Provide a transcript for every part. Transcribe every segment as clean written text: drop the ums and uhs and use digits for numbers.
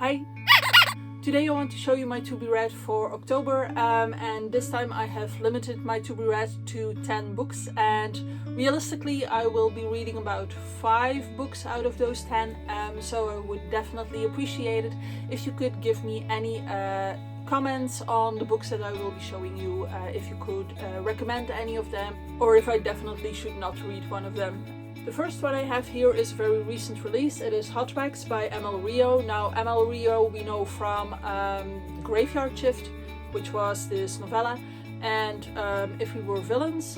Hi! Today I want to show you my to be read for October, and this time I have limited my to be read to 10 books, and realistically I will be reading about 5 books out of those 10, so I would definitely appreciate it if you could give me any comments on the books that I will be showing you, if you could recommend any of them, or if I definitely should not read one of them. The first one I have here is a very recent release. It is Hot Wax by ML Rio. Now ML Rio we know from Graveyard Shift, which was this novella, and If We Were Villains,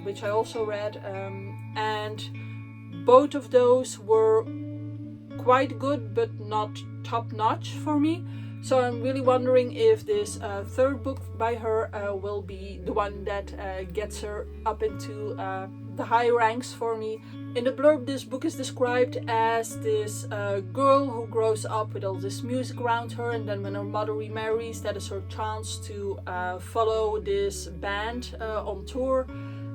which I also read, and both of those were quite good but not top-notch for me. So I'm really wondering if this third book by her will be the one that gets her up into the high ranks for me. In the blurb, this book is described as this girl who grows up with all this music around her, and then when her mother remarries, that is her chance to follow this band on tour.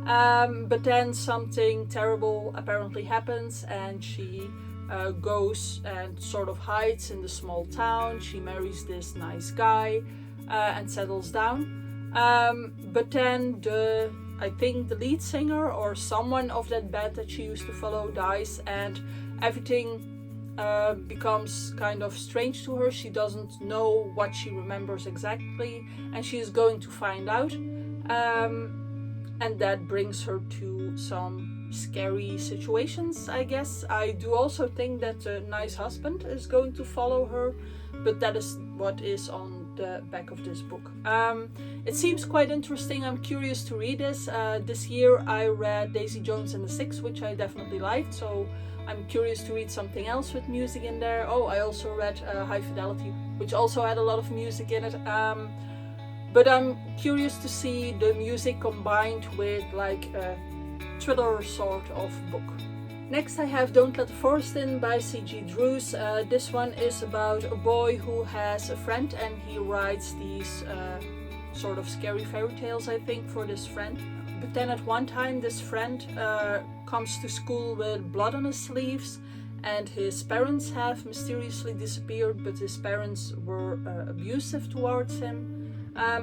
But then something terrible apparently happens, and she goes and sort of hides in the small town. She marries this nice guy and settles down. But then I think the lead singer or someone of that band that she used to follow dies, and everything becomes kind of strange to her. She doesn't know what she remembers exactly, and she is going to find out. And that brings her to some scary situations, I guess. I do also think that the nice husband is going to follow her, but that is what is on the back of this book. It seems quite interesting. I'm curious to read this. This year I read Daisy Jones and the Six, which I definitely liked, so I'm curious to read something else with music in there. Oh, I also read High Fidelity, which also had a lot of music in it. But I'm curious to see the music combined with like a thriller sort of book. Next I have Don't Let the Forest In by C.G. Drews. This one is about a boy who has a friend, and he writes these sort of scary fairy tales, I think, for this friend. But then at one time this friend comes to school with blood on his sleeves, and his parents have mysteriously disappeared, but his parents were abusive towards him.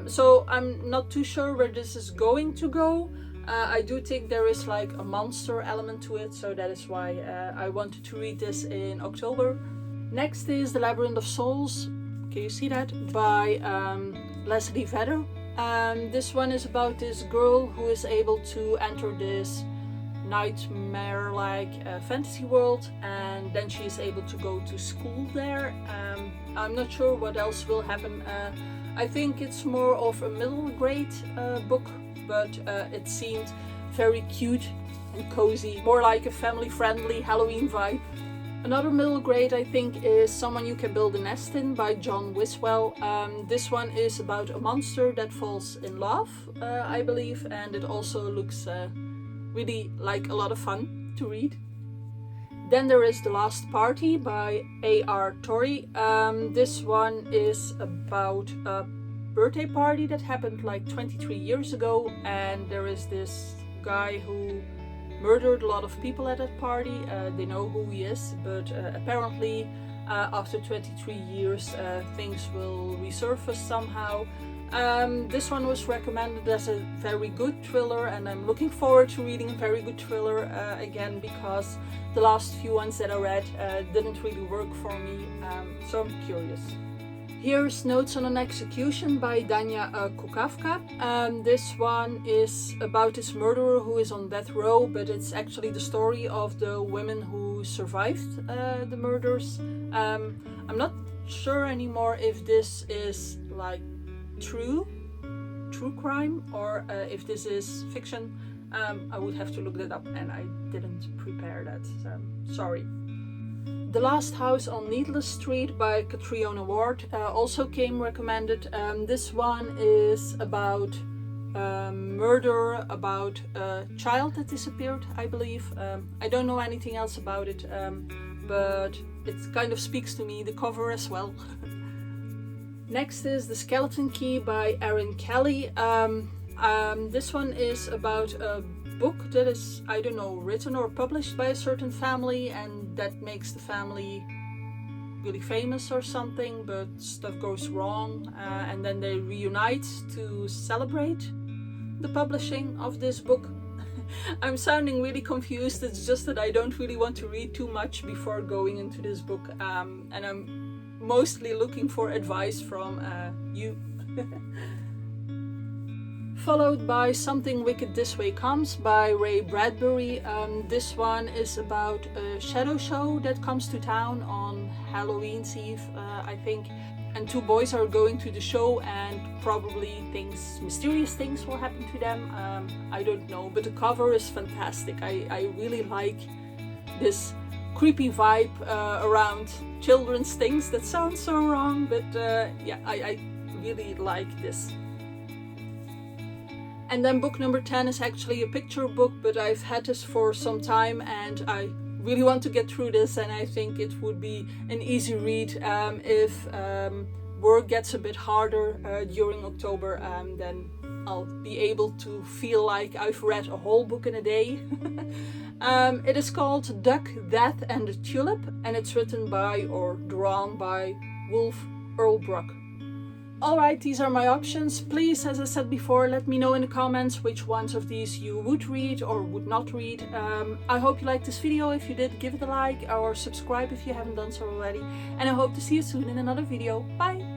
So I'm not too sure where this is going to go. I do think there is like a monster element to it, so that is why I wanted to read this in October. Next is The Labyrinth of Souls, can you see that, by Leslie Vedder. This one is about this girl who is able to enter this nightmare-like fantasy world, and then she is able to go to school there. I'm not sure what else will happen. I think it's more of a middle grade book, but it seemed very cute and cozy, more like a family-friendly Halloween vibe. Another middle grade I think is Someone You Can Build a Nest In by John Wiswell. This one is about a monster that falls in love, I believe, and it also looks really like a lot of fun to read. Then there is The Last Party by A.R. Torrey. This one is about a birthday party that happened like 23 years ago, and there is this guy who murdered a lot of people at that party. They know who he is, but apparently after 23 years things will resurface somehow. This one was recommended as a very good thriller, and I'm looking forward to reading a very good thriller again, because the last few ones that I read didn't really work for me, so I'm curious. Here's Notes on an Execution by Dania Kukavka. This one is about this murderer who is on death row, but it's actually the story of the women who survived the murders. I'm not sure anymore if this is like true crime or if this is fiction. I would have to look that up, and I didn't prepare that, so sorry. The Last House on Needless Street by Catriona Ward also came recommended. This one is about murder, about a child that disappeared, I believe. I don't know anything else about it, but it kind of speaks to me, the cover as well. Next is The Skeleton Key by Erin Kelly. This one is about a book that is, I don't know, written or published by a certain family, and that makes the family really famous or something, but stuff goes wrong, and then they reunite to celebrate the publishing of this book. I'm sounding really confused. It's just that I don't really want to read too much before going into this book, and I'm mostly looking for advice from you. Followed by Something Wicked This Way Comes by Ray Bradbury. This one is about a shadow show that comes to town on Halloween's Eve, I think. And two boys are going to the show, and probably mysterious things will happen to them. I don't know, but the cover is fantastic. I really like this creepy vibe around children's things. That sounds so wrong, but yeah, I really like this. And then book number 10 is actually a picture book, but I've had this for some time and I really want to get through this, and I think it would be an easy read. If work gets a bit harder during October, then I'll be able to feel like I've read a whole book in a day. It is called Duck, Death and the Tulip, and it's written by or drawn by Wolf Earlbrook. Alright, these are my options. Please, as I said before, let me know in the comments which ones of these you would read or would not read. I hope you liked this video. If you did, give it a like or subscribe if you haven't done so already. And I hope to see you soon in another video. Bye!